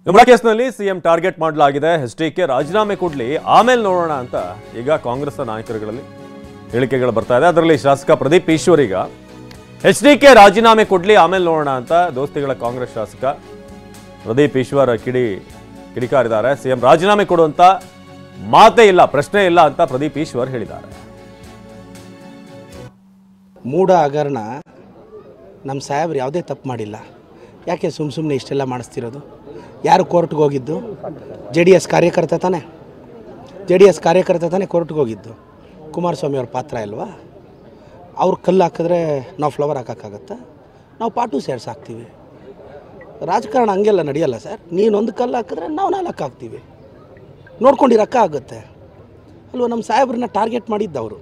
ನಮ್ಮ ಕೇಸ್ನಲ್ಲಿ CM target ಮಾಡಲಾಗಿದೆ. ಎಚ್ಡಿಕೆ ರಾಜೀನಾಮೆ ಕೊಡ್ಲಿ ಆಮೇಲೆ ನೋಡೋಣ ಅಂತ ಈಗ ಕಾಂಗ್ರೆಸ್ ನಾಯಕರುಗಳಲ್ಲಿ ಹೇಳಿಕೆಗಳು ಬರ್ತಾ ಇದೆ. ಅದರಲ್ಲಿ ಶಾಸಕ ಪ್ರದೀಪ್ ಈಶ್ವರ್ ಈಗ ಎಚ್ಡಿಕೆ ರಾಜೀನಾಮೆ ಕೊಡ್ಲಿ ಆಮೇಲೆ ನೋಡೋಣ ಅಂತ ದೋಸ್ತಿಗಳ ಕಾಂಗ್ರೆಸ್ ಶಾಸಕ ಪ್ರದೀಪ್ ಈಶ್ವರ್ ಕಿಡಿಕಾರಿದ್ದಾರೆ. ಸಿಎಂ ರಾಜೀನಾಮೆ ಕೊಡುವಂತ ಮಾತೇ ಇಲ್ಲ, ಪ್ರಶ್ನೆ ಇಲ್ಲ ಅಂತ ಪ್ರದೀಪ್ ಈಶ್ವರ್ ಹೇಳಿದ್ದಾರೆ. ಮೂಢ ಹಗರಣ ನಮ್ಮ ಸಾಹೇಬ್ರು ಯಾವುದೇ ತಪ್ಪು ಮಾಡಿಲ್ಲ, ಯಾಕೆ ಸುಮ್ಮನೆ ಇಷ್ಟೆಲ್ಲ ಮಾಡಿಸ್ತಿರೋದು? ಯಾರು ಕೋರ್ಟ್ಗೆ ಹೋಗಿದ್ದು? JDS ಕಾರ್ಯಕರ್ತ ತಾನೆ, JDS ಕಾರ್ಯಕರ್ತ ತಾನೆ ಕೋರ್ಟ್ಗೆ ಹೋಗಿದ್ದು. ಕುಮಾರಸ್ವಾಮಿ ಅವ್ರ ಪಾತ್ರ ಇಲ್ವಾ? ಅವ್ರು ಕಲ್ಲು ಹಾಕಿದ್ರೆ ನಾವು ಫ್ಲವರ್ ಹಾಕೋಕ್ಕಾಗತ್ತಾ? ನಾವು ಪಾಟು ಸೇರ್ಸಿ ಹಾಕ್ತೀವಿ. ರಾಜಕಾರಣ ಹಂಗೆಲ್ಲ ನಡೆಯಲ್ಲ ಸರ್. ನೀನೊಂದು ಕಲ್ಲು ಹಾಕಿದ್ರೆ ನಾವು 4 ಹಾಕ್ತೀವಿ, ನೋಡ್ಕೊಂಡಿರಕ್ಕ ಆಗುತ್ತೆ ಅಲ್ವ? ನಮ್ಮ ಸಾಹೇಬ್ರನ್ನ ಟಾರ್ಗೆಟ್ ಮಾಡಿದ್ದವರು.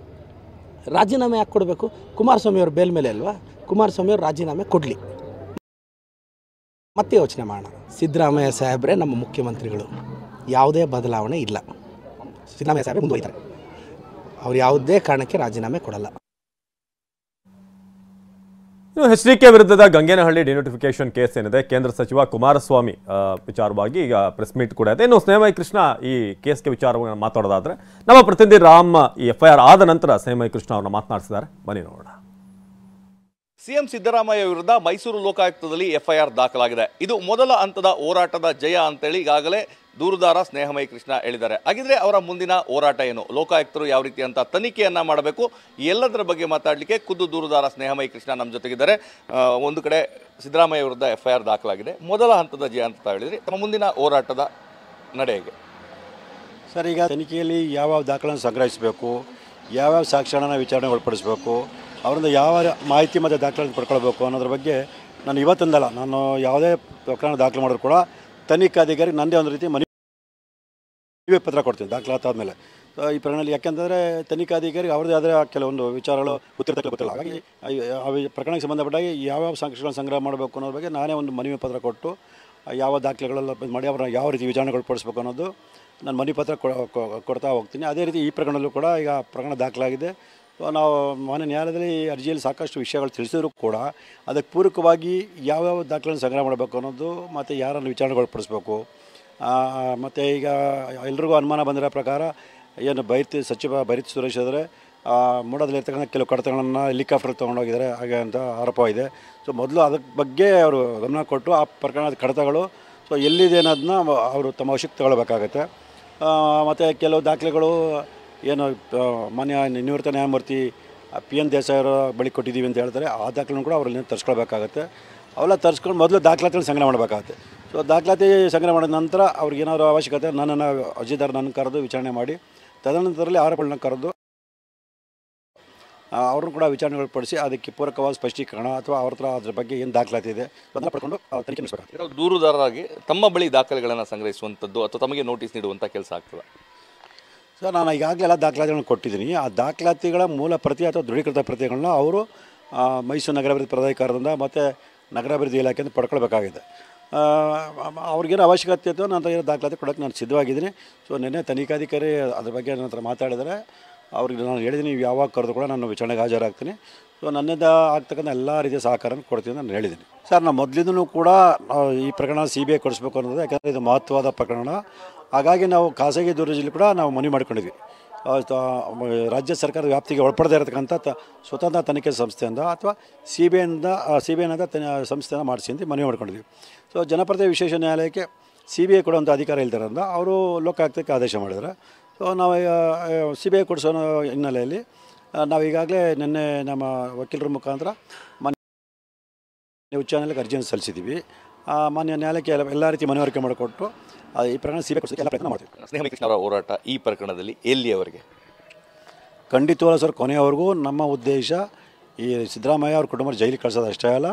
ರಾಜೀನಾಮೆ ಯಾಕೆ ಕೊಡಬೇಕು? ಕುಮಾರಸ್ವಾಮಿ ಅವ್ರ ಬೇಲ್ ಮೇಲೆ ಅಲ್ವಾ? ಕುಮಾರಸ್ವಾಮಿ ಅವ್ರು ರಾಜೀನಾಮೆ ಕೊಡಲಿ, ಮತ್ತೆ ಯೋಚನೆ ಮಾಡೋಣ. ಸಿದ್ದರಾಮಯ್ಯ ಸಾಹೇಬ್ರೆ ನಮ್ಮ ಮುಖ್ಯಮಂತ್ರಿಗಳು, ಯಾವುದೇ ಬದಲಾವಣೆ ಇಲ್ಲ. ಸಿದ್ದರಾಮಯ್ಯ ಸಾಹೇಬ್ರೆ ಮುಂದುವರಿತಾರೆ, ಅವ್ರು ಯಾವುದೇ ಕಾರಣಕ್ಕೆ ರಾಜೀನಾಮೆ ಕೊಡಲ್ಲ. ಎಚ್ಡಿಕೆ ವಿರುದ್ಧದ ಗಂಗೇನಹಳ್ಳಿ ಡಿನೋಟಿಫಿಕೇಶನ್ ಕೇಸ್ ಏನಿದೆ, ಕೇಂದ್ರ ಸಚಿವ ಕುಮಾರಸ್ವಾಮಿ ವಿಚಾರವಾಗಿ ಈಗ ಪ್ರೆಸ್ ಮೀಟ್ ಕೂಡ ಇದೆ. ಇನ್ನು ಸ್ನೇಹಮಯಿ ಕೃಷ್ಣ ಈ ಕೇಸ್ಗೆ ವಿಚಾರವನ್ನು ಮಾತಾಡೋದಾದ್ರೆ ನಮ್ಮ ಪ್ರತಿನಿಧಿ ರಾಮ್ ಈ FIR ಆದ ನಂತರ ಸ್ನೇಹಮಯಿ ಕೃಷ್ಣ ಅವ್ರನ್ನ ಮಾತನಾಡಿಸಿದ್ದಾರೆ. ಬನ್ನಿ ನೋಡೋಣ. ಸಿಎಂ ಸಿದ್ದರಾಮಯ್ಯ ವಿರುದ್ಧ ಮೈಸೂರು ಲೋಕಾಯುಕ್ತದಲ್ಲಿ FIR ದಾಖಲಾಗಿದೆ. ಇದು ಮೊದಲ ಹಂತದ ಹೋರಾಟದ ಜಯ ಅಂತೇಳಿ ಈಗಾಗಲೇ ದೂರುದಾರ ಸ್ನೇಹಮಯಿ ಕೃಷ್ಣ ಹೇಳಿದ್ದಾರೆ. ಹಾಗಿದ್ರೆ ಅವರ ಮುಂದಿನ ಹೋರಾಟ ಏನು, ಲೋಕಾಯುಕ್ತರು ಯಾವ ರೀತಿ ಅಂತ ತನಿಖೆಯನ್ನ ಮಾಡಬೇಕು, ಎಲ್ಲದರ ಬಗ್ಗೆ ಮಾತಾಡಲಿಕ್ಕೆ ಖುದ್ದು ದೂರುದಾರ ಸ್ನೇಹಮಯಿ ಕೃಷ್ಣ ನಮ್ಮ ಜೊತೆಗಿದ್ದಾರೆ. ಒಂದು ಕಡೆ ಸಿದ್ದರಾಮಯ್ಯ ವಿರುದ್ಧ FIR ದಾಖಲಾಗಿದೆ, ಮೊದಲ ಹಂತದ ಜಯ ಅಂತ ಹೇಳಿದ್ರಿ, ತಮ್ಮ ಮುಂದಿನ ಹೋರಾಟದ ನಡೆ ಹೇಗೆ ಸರ್? ಈಗ ತನಿಖೆಯಲ್ಲಿ ಯಾವ ದಾಖಲೆಯನ್ನು ಸಂಗ್ರಹಿಸಬೇಕು, ಯಾವ್ಯಾವ ಸಾಕ್ಷ್ಯಗಳನ್ನು ವಿಚಾರಣೆ ಒಳಪಡಿಸಬೇಕು, ಅವರಿಂದ ಯಾವ ಮಾಹಿತಿ ಮತ್ತು ದಾಖಲೆಯನ್ನು ಪಡ್ಕೊಳ್ಬೇಕು ಅನ್ನೋದ್ರ ಬಗ್ಗೆ ನಾನು ಇವತ್ತೊಂದಲ್ಲ, ನಾನು ಯಾವುದೇ ಪ್ರಕರಣ ದಾಖಲೆ ಮಾಡಿದ್ರು ಕೂಡ ತನಿಖಾಧಿಕಾರಿ ನನ್ನದೇ ಒಂದು ರೀತಿ ಮನವಿ ಪತ್ರ ಕೊಡ್ತೀನಿ ದಾಖಲಾತಾದ್ಮೇಲೆ. ಈ ಪ್ರಕರಣದಲ್ಲಿ ಯಾಕೆಂತಂದರೆ ತನಿಖಾಧಿಕಾರಿ ಅವ್ರದ್ದೇ ಆದರೆ ಕೆಲವೊಂದು ವಿಚಾರಗಳು ಗೊತ್ತಿಲ್ಲ. ಹಾಗಾಗಿ ಆ ಪ್ರಕರಣಕ್ಕೆ ಸಂಬಂಧಪಟ್ಟಾಗಿ ಯಾವ್ಯಾವ ಸಾಕ್ಷ್ಯಗಳನ್ನು ಸಂಗ್ರಹ ಮಾಡಬೇಕು ಅನ್ನೋದ್ರ ಬಗ್ಗೆ ನಾನೇ ಒಂದು ಮನವಿ ಪತ್ರ ಕೊಟ್ಟು ಯಾವ ದಾಖಲೆಗಳೆಲ್ಲ ಮಾಡಿ ಅವ್ರನ್ನ ಯಾವ ರೀತಿ ವಿಚಾರಣೆಗೊಳಪಡಿಸ್ಬೇಕು ಅನ್ನೋದು ನಾನು ಮನವಿ ಪತ್ರ ಕೊಡ್ತಾ ಹೋಗ್ತೀನಿ. ಅದೇ ರೀತಿ ಈ ಪ್ರಕರಣದಲ್ಲೂ ಕೂಡ ಈಗ ಪ್ರಕರಣ ದಾಖಲಾಗಿದೆ. ನಾವು ಮಾನ್ಯ ನ್ಯಾಯಾಲಯದಲ್ಲಿ ಅರ್ಜಿಯಲ್ಲಿ ಸಾಕಷ್ಟು ವಿಷಯಗಳು ತಿಳಿಸಿದ್ರು ಕೂಡ ಅದಕ್ಕೆ ಪೂರಕವಾಗಿ ಯಾವ್ಯಾವ ದಾಖಲೆಯನ್ನು ಸಂಗ್ರಹ ಮಾಡಬೇಕು ಅನ್ನೋದು, ಮತ್ತು ಯಾರನ್ನು ವಿಚಾರಣೆಗೊಳಪಡಿಸ್ಬೇಕು, ಮತ್ತು ಈಗ ಎಲ್ರಿಗೂ ಅನುಮಾನ ಬಂದಿರೋ ಪ್ರಕಾರ ಏನು ಸಚಿವ ಬೈರತಿ ಸುರೇಶ್ ಆದರೆ ಮೂಡದಲ್ಲಿರ್ತಕ್ಕಂಥ ಕೆಲವು ಕಡತಗಳನ್ನು ಹೆಲಿಕಾಪ್ಟರ್ ತೊಗೊಂಡೋಗಿದ್ದಾರೆ ಹಾಗೆ ಅಂತ ಆರೋಪ ಇದೆ. ಸೊ ಮೊದಲು ಅದಕ್ಕೆ ಬಗ್ಗೆ ಅವರು ಗಮನ ಕೊಟ್ಟು ಆ ಪ್ರಕರಣದ ಕಡತಗಳು ಎಲ್ಲಿದೆ ಅನ್ನೋದನ್ನ ಅವರು ತಮ್ಮ ವಶಕ್ಕೆ ತಗೊಳ್ಬೇಕಾಗತ್ತೆ. ಮತ್ತು ಕೆಲವು ದಾಖಲೆಗಳು ಏನು ಮಾನ್ಯ ನಿವೃತ್ತ ನ್ಯಾಯಮೂರ್ತಿ PN ದೇಸಾಯಿ ಅವರ ಬಳಿ ಕೊಟ್ಟಿದ್ದೀವಿ ಅಂತ ಹೇಳ್ತಾರೆ, ಆ ದಾಖಲೆನೂ ಕೂಡ ಅವರಲ್ಲಿ ತರಿಸ್ಕೊಳ್ಬೇಕಾಗತ್ತೆ. ಅವೆಲ್ಲ ತರಿಸ್ಕೊಂಡು ಮೊದಲು ದಾಖಲಾತಿಗಳು ಸಂಗ್ರಹ ಮಾಡಬೇಕಾಗತ್ತೆ. ಸೊ ದಾಖಲಾತಿ ಸಂಗ್ರಹ ಮಾಡಿದ ನಂತರ ಅವ್ರಿಗೆ ಏನಾದರೂ ಅವಶ್ಯಕತೆ ನನ್ನನ್ನು ಅರ್ಜಿದಾರ ನನ್ನ ಕರೆದು ವಿಚಾರಣೆ ಮಾಡಿ ತದನಂತರದಲ್ಲಿ ಆರೋಪಗಳನ್ನ ಕರೆದು ಅವ್ರನ್ನೂ ಕೂಡ ವಿಚಾರಣೆಗೊಳಪಡಿಸಿ ಅದಕ್ಕೆ ಪೂರಕವಾದ ಸ್ಪಷ್ಟೀಕರಣ ಅಥವಾ ಅವ್ರ ಹತ್ರ ಅದ್ರ ಬಗ್ಗೆ ಏನು ದಾಖಲಾತಿ ಇದೆ ಅದನ್ನು ಪಡ್ಕೊಂಡು ತನಿಖೆ ನಡೆಸಬೇಕಾಗ್ತದೆ. ದೂರುದಾರರಾಗಿ ತಮ್ಮ ಬಳಿ ದಾಖಲೆಗಳನ್ನು ಸಂಗ್ರಹಿಸುವಂಥದ್ದು ಅಥವಾ ತಮಗೆ ನೋಟಿಸ್ ನೀಡುವಂಥ ಕೆಲಸ ಆಗ್ತದೆ ಸರ್? ನಾನು ಈಗಾಗಲೇ ಎಲ್ಲ ದಾಖಲಾತಿಗಳನ್ನು ಕೊಟ್ಟಿದ್ದೀನಿ. ಆ ದಾಖಲಾತಿಗಳ ಮೂಲ ಪ್ರತಿ ಅಥವಾ ದೃಢೀಕೃತ ಪ್ರತಿಗಳನ್ನ ಅವರು ಮೈಸೂರು ನಗರಾಭಿವೃದ್ಧಿ ಪ್ರಾಧಿಕಾರದಿಂದ ಮತ್ತು ನಗರಾಭಿವೃದ್ಧಿ ಇಲಾಖೆಯಿಂದ ಪಡ್ಕೊಳ್ಬೇಕಾಗಿದೆ. ಅವ್ರಿಗೇನು ಅವಶ್ಯಕತೆ ಇತ್ತು ನಾನು ಏನೋ ದಾಖಲಾತಿ ಕೊಡೋಕ್ಕೆ ನಾನು ಸಿದ್ಧವಾಗಿದ್ದೀನಿ. ಸೊ ನಿನ್ನೆ ತನಿಖಾಧಿಕಾರಿ ಅದ್ರ ಬಗ್ಗೆ ನನ್ನ ಹತ್ರ ಮಾತಾಡಿದರೆ ಅವ್ರಿಗೆ ನಾನು ಹೇಳಿದ್ದೀನಿ, ನೀವು ಯಾವಾಗ ಕರೆದು ಕೂಡ ನಾನು ವಿಚಾರಣೆಗೆ ಹಾಜರಾಗ್ತೀನಿ. ಸೊ ನನ್ನಿಂದ ಆಗ್ತಕ್ಕಂಥ ಎಲ್ಲ ರೀತಿಯ ಸಹಕಾರನ ಕೊಡ್ತೀನಿ ನಾನು ಹೇಳಿದ್ದೀನಿ. ಸರ್, ನಾನು ಮೊದಲಿಂದನೂ ಕೂಡ ಈ ಪ್ರಕರಣ CBI ಕೊಡಿಸ್ಬೇಕು ಅನ್ನೋದು, ಯಾಕಂದರೆ ಇದು ಮಹತ್ವದ ಪ್ರಕರಣ. ಹಾಗಾಗಿ ನಾವು ಖಾಸಗಿ ದೂರದಲ್ಲಿ ಕೂಡ ನಾವು ಮನವಿ ಮಾಡ್ಕೊಂಡಿದ್ವಿ. ರಾಜ್ಯ ಸರ್ಕಾರದ ವ್ಯಾಪ್ತಿಗೆ ಒಳಪಡದೇ ಇರತಕ್ಕಂಥ ಸ್ವತಂತ್ರ ತನಿಖೆ ಸಂಸ್ಥೆಯಿಂದ ಅಥವಾ CBI ಸಂಸ್ಥೆಯನ್ನು ಮಾಡಿಸಿ ಅಂತ ಮನವಿ ಮಾಡ್ಕೊಂಡಿದ್ವಿ. ಸೊ ಜನಪ್ರತಿನಿಧಿ ವಿಶೇಷ ನ್ಯಾಯಾಲಯಕ್ಕೆ CBI ಕೊಡುವಂಥ ಅಧಿಕಾರ ಇಲ್ದಿರೋದ್ರಿಂದ ಅವರು ಲೋಕಾಯುಕ್ತಕ್ಕೆ ಆದೇಶ ಮಾಡಿದ್ದಾರೆ. ಸೊ ನಾವು CBI ಕೊಡಿಸೋ ಹಿನ್ನೆಲೆಯಲ್ಲಿ ನಾವು ಈಗಾಗಲೇ ನಿನ್ನೆ ನಮ್ಮ ವಕೀಲರ ಮುಖಾಂತರ ಮಾನ್ಯ ಉಚ್ಚ ನ್ಯಾಯಾಲಯಕ್ಕೆ ಅರ್ಜಿಯನ್ನು ಸಲ್ಲಿಸಿದ್ದೀವಿ. ಮಾನ್ಯ ನ್ಯಾಯಾಲಯಕ್ಕೆ ಎಲ್ಲ ರೀತಿ ಮನವರಿಕೆ ಮಾಡಿಕೊಟ್ಟು ಈ ಪ್ರಕರಣ CBI ಕೊಡಿಸೋಕ್ಕೆ ಎಲ್ಲ ಪ್ರಯತ್ನ ಮಾಡ್ತೀವಿ. ಸ್ನೇಹಮಯಿ ಕೃಷ್ಣ ಅವರ ಹೋರಾಟ ಈ ಪ್ರಕರಣದಲ್ಲಿ ಎಲ್ಲಿಯವರೆಗೆ? ಖಂಡಿತವಾಗ್ಲೂ ಸರ್, ಕೊನೆಯವರೆಗೂ ನಮ್ಮ ಉದ್ದೇಶ ಈ ಸಿದ್ದರಾಮಯ್ಯ ಅವ್ರ ಕುಟುಂಬ ಜೈಲಿಗೆ ಕಳಿಸೋದು ಅಷ್ಟೇ ಅಲ್ಲ.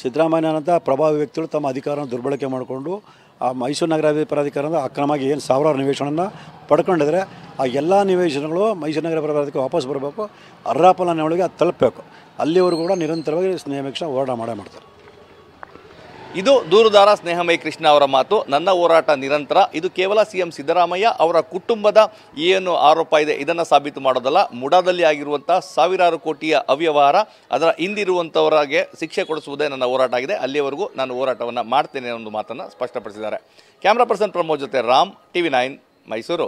ಸಿದ್ದರಾಮಯ್ಯನಂಥ ಪ್ರಭಾವಿ ವ್ಯಕ್ತಿಗಳು ತಮ್ಮ ಅಧಿಕಾರವನ್ನು ದುರ್ಬಳಕೆ ಮಾಡಿಕೊಂಡು ಆ ಮೈಸೂರು ನಗರಾಭಿವೃದ್ಧಿ ಪ್ರಾಧಿಕಾರದ ಅಕ್ರಮವಾಗಿ ಏನು ಸಾವಿರಾರು ನಿವೇಶನವನ್ನು ಪಡ್ಕೊಂಡಿದ್ರೆ ಆ ಎಲ್ಲ ನಿವೇಶನಗಳು ಮೈಸೂರು ನಗರ ಪ್ರಾಧಿಕಾರಕ್ಕೆ ವಾಪಸ್ ಬರಬೇಕು, ಅರ್ಹಫಲಾನುಭವಿಗಳಿಗೆ ಅದು ತಲುಪಬೇಕು. ಅಲ್ಲಿವರೆಗೂ ಕೂಡ ನಿರಂತರವಾಗಿ ಸ್ನೇಹಮಯಿ ಕೃಷ್ಣ ಹೋರಾಟ ಮಾಡೇ ಮಾಡ್ತಾರೆ. ಇದು ದೂರುದಾರ ಸ್ನೇಹಮಯಿ ಕೃಷ್ಣ ಅವರ ಮಾತು. ನನ್ನ ಹೋರಾಟ ನಿರಂತರ. ಇದು ಕೇವಲ ಸಿಎಂ ಸಿದ್ದರಾಮಯ್ಯ ಅವರ ಕುಟುಂಬದ ಏನು ಆರೋಪ ಇದೆ ಇದನ್ನು ಸಾಬೀತು ಮಾಡೋದಲ್ಲ. ಮುಡಾದಲ್ಲಿ ಆಗಿರುವಂಥ ಸಾವಿರಾರು ಕೋಟಿಯ ಅವ್ಯವಹಾರ, ಅದರ ಹಿಂದಿರುವಂಥವರಿಗೆ ಶಿಕ್ಷೆ ಕೊಡಿಸುವುದೇ ನನ್ನ ಹೋರಾಟ ಆಗಿದೆ. ಅಲ್ಲಿಯವರೆಗೂ ನಾನು ಹೋರಾಟವನ್ನು ಮಾಡ್ತೇನೆ ಅನ್ನೋ ಮಾತನ್ನು ಸ್ಪಷ್ಟಪಡಿಸಿದ್ದಾರೆ. ಕ್ಯಾಮ್ರಾ ಪರ್ಸನ್ ಪ್ರಮೋದ್ ಜೊತೆ ರಾಮ್, TV9 ಮೈಸೂರು.